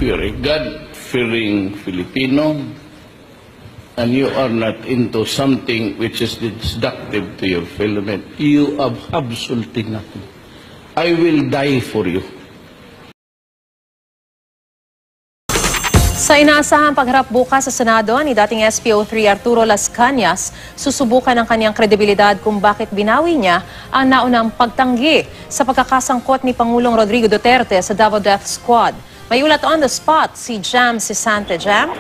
if you're a God-fearing Filipino and you are not into something which is destructive to your fellow men, you have absolutely nothing. I will die for you. Sa inaasahang pagharap bukas sa Senado ni dating SPO3 Arturo Las Cañas, susubukan ang kanyang kredibilidad kung bakit binawi niya ang naunang pagtanggi sa pagkakasangkot ni Pangulong Rodrigo Duterte sa Davao Death Squad. May ulat on the spot si Jam Sisante. Jam?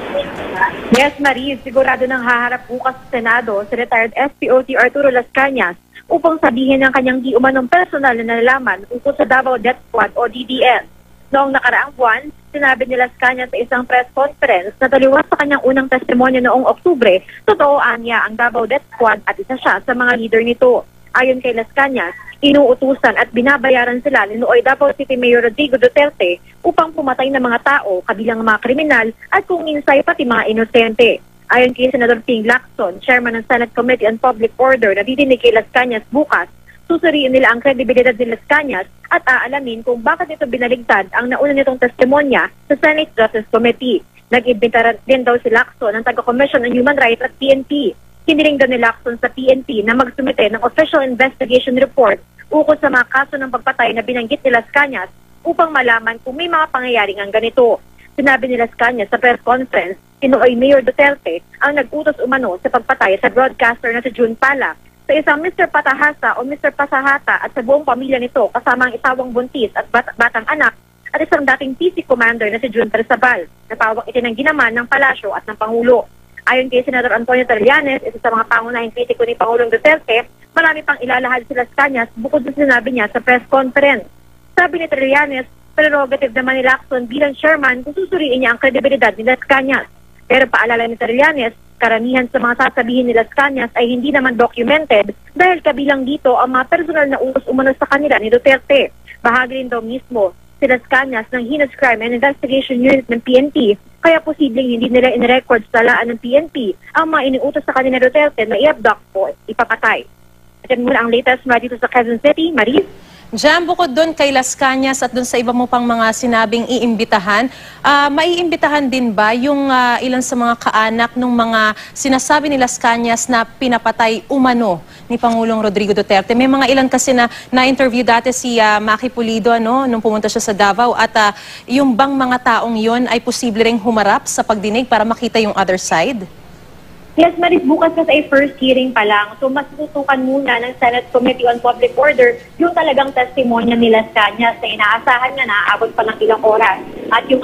Yes, Marie, sigurado nang haharap bukas sa Senado si retired SPO3 Arturo Las Cañas upang sabihin ng kanyang di umanong personal na nalalaman ukol sa Davao Death Squad o DDS. Noong nakaraang buwan, sinabi ni Las Cañas sa isang press conference na taliwas sa kanyang unang testimonya noong Oktubre, totoo niya ang Davao Death Squad at isa siya sa mga leader nito. Ayon kay Las Cañas, inuutusan at binabayaran sila ni Nooy Davao City Mayor Rodrigo Duterte upang pumatay ng mga tao, kabilang mga kriminal at kung minsay pati mga inosente. Ayon kay Senador Ping Lacson, Chairman ng Senate Committee on Public Order na didinig kay Las Cañas bukas, susuriin nila ang kredibilidad ni Las Cañas at aalamin kung bakit ito binaligtad ang nauna nitong testimonya sa Senate Justice Committee. Nag-imbita din daw si Lacson ng taga-Commission on Human Rights at PNP. Hiniling daw ni Lacson sa PNP na magsumite ng official investigation report ukol sa mga kaso ng pagpatay na binanggit ni Las Cañas upang malaman kung may mga pangyayaring ang ganito. Sinabi ni Las Cañas sa press conference, Nooy Mayor Duterte ang nag-utos umano sa pagpatay sa broadcaster na si June Pala, sa isang Mr. Patahasa o Mr. Pasahata at sa buong pamilya nito kasama ang isawang buntis at batang anak at isang dating PC commander na si Jun Terzabal, na pawang itinanggi naman ng palasyo at ng Pangulo. Ayon kay Senador Antonio Trillanes, isa sa mga pangunahing kritiko ni Pangulong Duterte, marami pang ilalahad si Las Cañas bukod sa sinabi niya sa press conference. Sabi ni Trillanes, prerogative naman ni Lacson bilang chairman kung susuriin niya ang kredibilidad ni Las Cañas. Pero paalala ni Trillanes, karamihan sa mga sasabihin ni Las Cañas ay hindi naman documented dahil kabilang dito ang mga personal na utos umano sa kanila ni Duterte. Bahagi rin daw mismo si Las Cañas ng Heinous Crime and Investigation Unit ng PNP, kaya posibleng hindi nila in-record sa talaan ng PNP ang mga iniutos sa kanila ni Duterte na i-abduct o ipapatay. At yan muna ang latest mula dito sa Quezon City. Maris? Jam, bukod doon kay Las Cañas at doon sa iba mo pang mga sinabing iimbitahan, maiimbitahan din ba yung ilan sa mga kaanak ng mga sinasabi ni Las Cañas na pinapatay umano ni Pangulong Rodrigo Duterte? May mga ilan kasi na-interview dati si Maki Pulido nung pumunta siya sa Davao at yung bang mga taong yon ay posible ring humarap sa pagdinig para makita yung other side? Yes, Maris, bukas kasi ay first hearing pa lang. So, mas tutukan muna ng Senate Committee on Public Order yung talagang testimonya ni Las Cañas na inaasahan nga na aabot pa ng ilang oras. At yung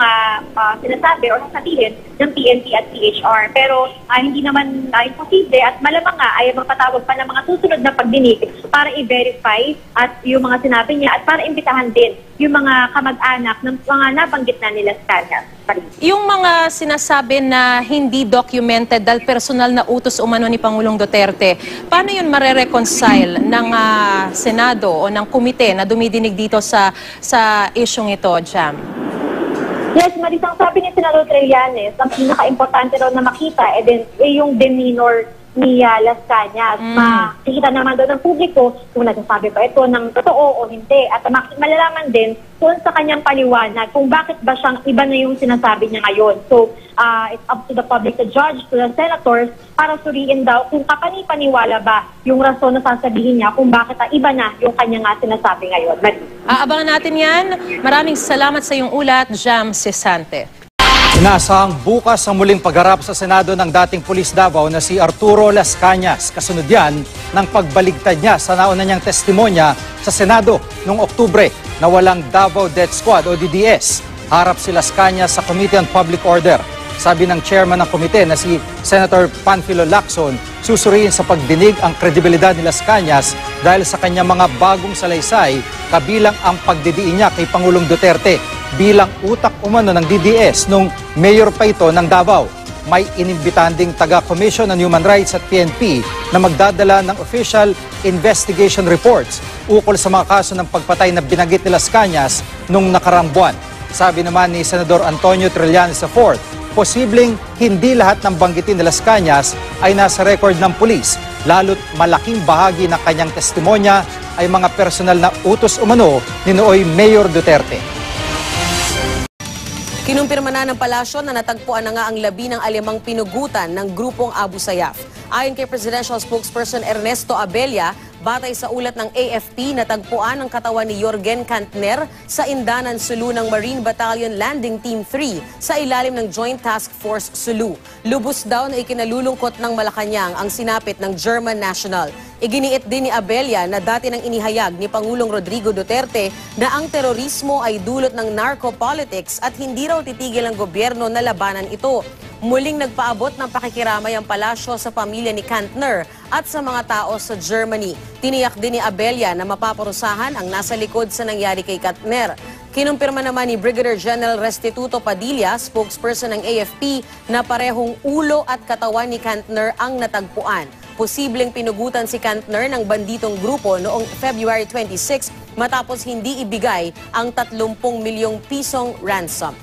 sinasabi o sasabihin ng PNP at PHR. Pero hindi naman imposible at malamang nga ay magpatawag pa ng mga susunod na pagdinig para i-verify at yung mga sinabi niya at para imbitahan din yung mga kamag-anak ng mga nabanggit na ni Las Cañas. Yung mga sinasabi na hindi documented dahil personal na utos umano ni Pangulong Duterte, paano yun mare-reconcile ng Senado o ng komite na dumidinig dito sa isyong ito, Jam? Yes, Maris, ang sabi ni Senador Trillanes, ang pinaka-importante daw na makita yung demeanor ni Las Cañas. Makikita naman doon ng publiko kung nagsasabi ba ito ng totoo o hindi. At malalaman din kung sa kanyang paliwanag kung bakit ba siyang iba na yung sinasabi niya ngayon. So, it's up to the public to judge, to the senators, para suriin daw kung kapani-paniwala ba yung rason na sasabihin niya kung bakit iba na yung kanya nga sinasabi ngayon. Aabangan natin yan. Maraming salamat sa iyong ulat, Jam Sisante. Inaasahang bukas ang muling pagharap sa Senado ng dating Pulis Davao na si Arturo Las Cañas. Kasunod yan ng pagbaligtad niya sa nauna niyang testimonya sa Senado noong Oktubre na walang Davao Death Squad o DDS. Harap si Las Cañas sa Committee on Public Order. Sabi ng chairman ng komite na si Senator Panfilo Lacson, susuriin sa pagdinig ang kredibilidad ni Las Cañas dahil sa kanyang mga bagong salaysay kabilang ang pagdidiin niya kay Pangulong Duterte bilang utak umano ng DDS nung mayor pa ito ng Davao. May inimbitahan ding taga-Commission on Human Rights at PNP na magdadala ng official investigation reports ukol sa mga kaso ng pagpatay na binanggit ni Las Cañas nung nakarang buwan. Sabi naman ni Senador Antonio Trillanes IV, posibleng hindi lahat ng banggitin ni Las Cañas ay nasa record ng pulis, lalo't malaking bahagi ng kanyang testimonya ay mga personal na utos umano ni Nooy Mayor Duterte. Kinumpirma na ng palasyo na natagpuan na nga ang labi ng alimang pinugutan ng grupong Abu Sayyaf. Ayon kay Presidential Spokesperson Ernesto Abella, batay sa ulat ng AFP, natagpuan ang katawan ni Jorgen Kantner sa Indanan Sulu ng Marine Battalion Landing Team 3 sa ilalim ng Joint Task Force Sulu. Lubos daw na ikinalulungkot ng Malacanang ang sinapit ng German national. Iginiit din ni Abella na dati nang inihayag ni Pangulong Rodrigo Duterte na ang terorismo ay dulot ng narco-politics at hindi raw titigil ang gobyerno na labanan ito. Muling nagpaabot ng pakikiramay ang palasyo sa pamilya ni Kantner at sa mga tao sa Germany. Tiniyak din ni Abella na mapaparusahan ang nasa likod sa nangyari kay Kantner. Kinumpirma naman ni Brigadier General Restituto Padilla, spokesperson ng AFP, na parehong ulo at katawan ni Kantner ang natagpuan. Posibleng pinugutan si Kantner ng banditong grupo noong February 26 matapos hindi ibigay ang 30 milyong pisong ransom.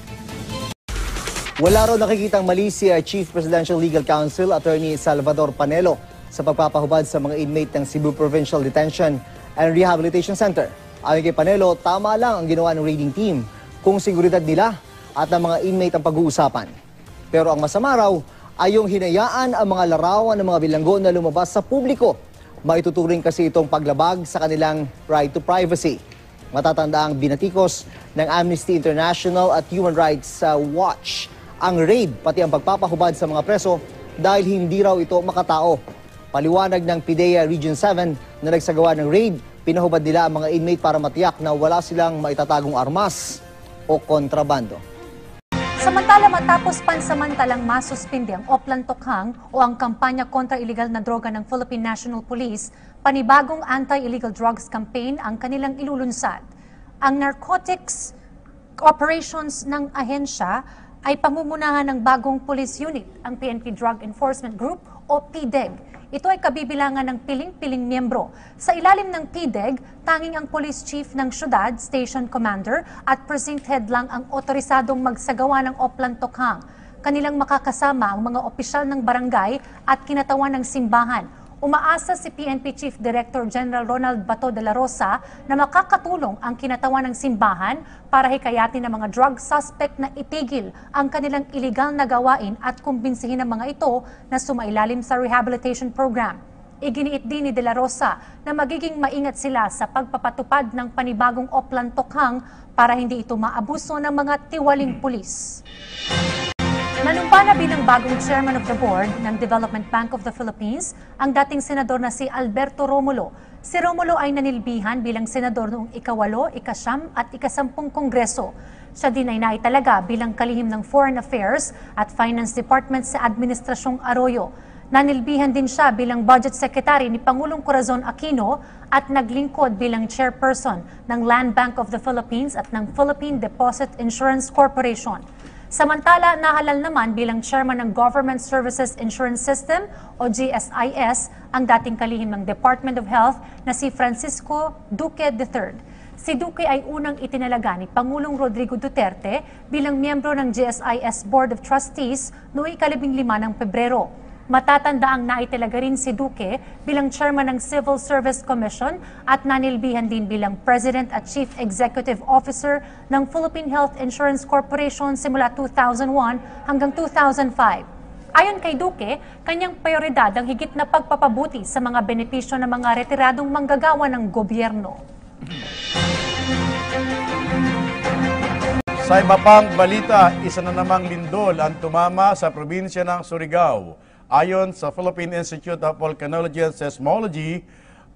Wala raw nakikitang mali si Chief Presidential Legal Counsel Attorney Salvador Panelo sa pagpapahubad sa mga inmate ng Cebu Provincial Detention and Rehabilitation Center. Ayon kay Panelo, tama lang ang ginawa ng raiding team kung seguridad nila at ng mga inmate ang pag-uusapan. Pero ang masama raw ay yung hinayaan ang mga larawan ng mga bilanggo na lumabas sa publiko. Maituturing kasi itong paglabag sa kanilang right to privacy. Matatanda ang binatikos ng Amnesty International at Human Rights Watch ang raid pati ang pagpapahubad sa mga preso dahil hindi raw ito makatao. Paliwanag ng PIDEA Region 7 na nagsagawa ng raid, pinahubad nila ang mga inmate para matiyak na wala silang maitatagong armas o kontrabando. Samantala, matapos pansamantalang masuspindi ang Oplan Tokhang o ang kampanya kontra illegal na droga ng Philippine National Police, panibagong anti-illegal drugs campaign ang kanilang ilulunsad. Ang narcotics operations ng ahensya ay pangungunahan ng bagong police unit, ang PNP Drug Enforcement Group o PDEG. Ito ay kabibilangan ng piling-piling miyembro. Sa ilalim ng PDEG, tanging ang police chief ng syudad, station commander at precinct head lang ang otorisadong magsagawa ng Oplan Tokhang. Kanilang makakasama ang mga opisyal ng barangay at kinatawan ng simbahan. Umaasa si PNP Chief Director General Ronald Bato de la Rosa na makakatulong ang kinatawan ng simbahan para hikayatin ng mga drug suspect na itigil ang kanilang iligal na gawain at kumbinsihin ang mga ito na sumailalim sa rehabilitation program. Iginiit din ni de la Rosa na magiging maingat sila sa pagpapatupad ng panibagong Oplan Tokhang para hindi ito maabuso ng mga tiwaling pulis. Nanumpa na bilang bagong chairman of the board ng Development Bank of the Philippines ang dating senador na si Alberto Romulo. Si Romulo ay nanilbihan bilang senador noong ika-8, ika-9 at ika-10 kongreso. Siya din ay naitalaga bilang kalihim ng Foreign Affairs at Finance Department sa Administrasyong Arroyo. Nanilbihan din siya bilang Budget Secretary ni Pangulong Corazon Aquino at naglingkod bilang chairperson ng Land Bank of the Philippines at ng Philippine Deposit Insurance Corporation. Samantala, nahalal naman bilang chairman ng Government Services Insurance System o GSIS ang dating kalihim ng Department of Health na si Francisco Duque III. Si Duque ay unang itinalaga ni Pangulong Rodrigo Duterte bilang miyembro ng GSIS Board of Trustees noong ika-15 ng Pebrero. Matatandaang naitalaga rin si Duque bilang chairman ng Civil Service Commission at nanilbihan din bilang President at Chief Executive Officer ng Philippine Health Insurance Corporation simula 2001 hanggang 2005. Ayon kay Duque, kanyang prioridad ang higit na pagpapabuti sa mga benepisyo ng mga retiradong manggagawa ng gobyerno. Sa iba pang balita, isa na namang lindol ang tumama sa probinsya ng Surigao. Ayon sa Philippine Institute of Volcanology and Seismology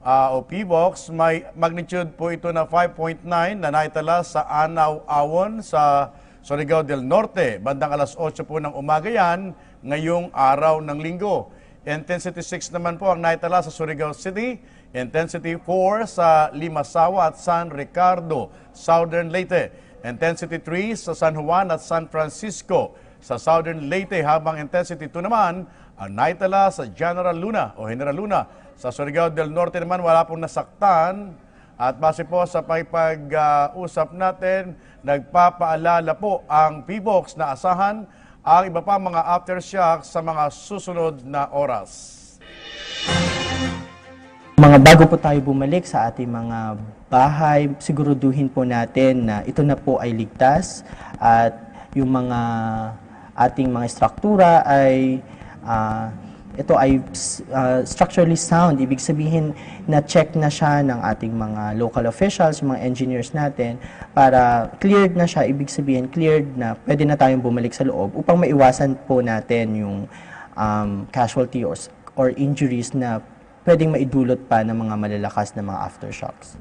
o PVOX, may magnitude po ito na 5.9 na naitala sa Anaw-Awon sa Surigao del Norte. Bandang alas 8 po ng umaga yan, ngayong araw ng linggo. Intensity 6 naman po ang naitala sa Surigao City. Intensity 4 sa Limasawa at San Ricardo, Southern Leyte. Intensity 3 sa San Juan at San Francisco sa Southern Leyte, habang intensity 2 naman ang naitala sa General Luna o General Luna. Sa Surigao del Norte naman wala pong nasaktan, at base po sa pag-usap natin, nagpapaalala po ang PVOX na asahan ang iba pa mga aftershocks sa mga susunod na oras. Mga bago po tayo bumalik sa ating mga bahay, siguraduhin po natin na ito na po ay ligtas at yung mga ating mga struktura ay ito ay structurally sound. Ibig sabihin na check na siya ng ating mga local officials, yung mga engineers natin, para cleared na siya. Ibig sabihin cleared na pwede na tayong bumalik sa loob upang maiwasan po natin yung casualty or injuries na pwedeng maidulot pa ng mga malalakas na mga aftershocks.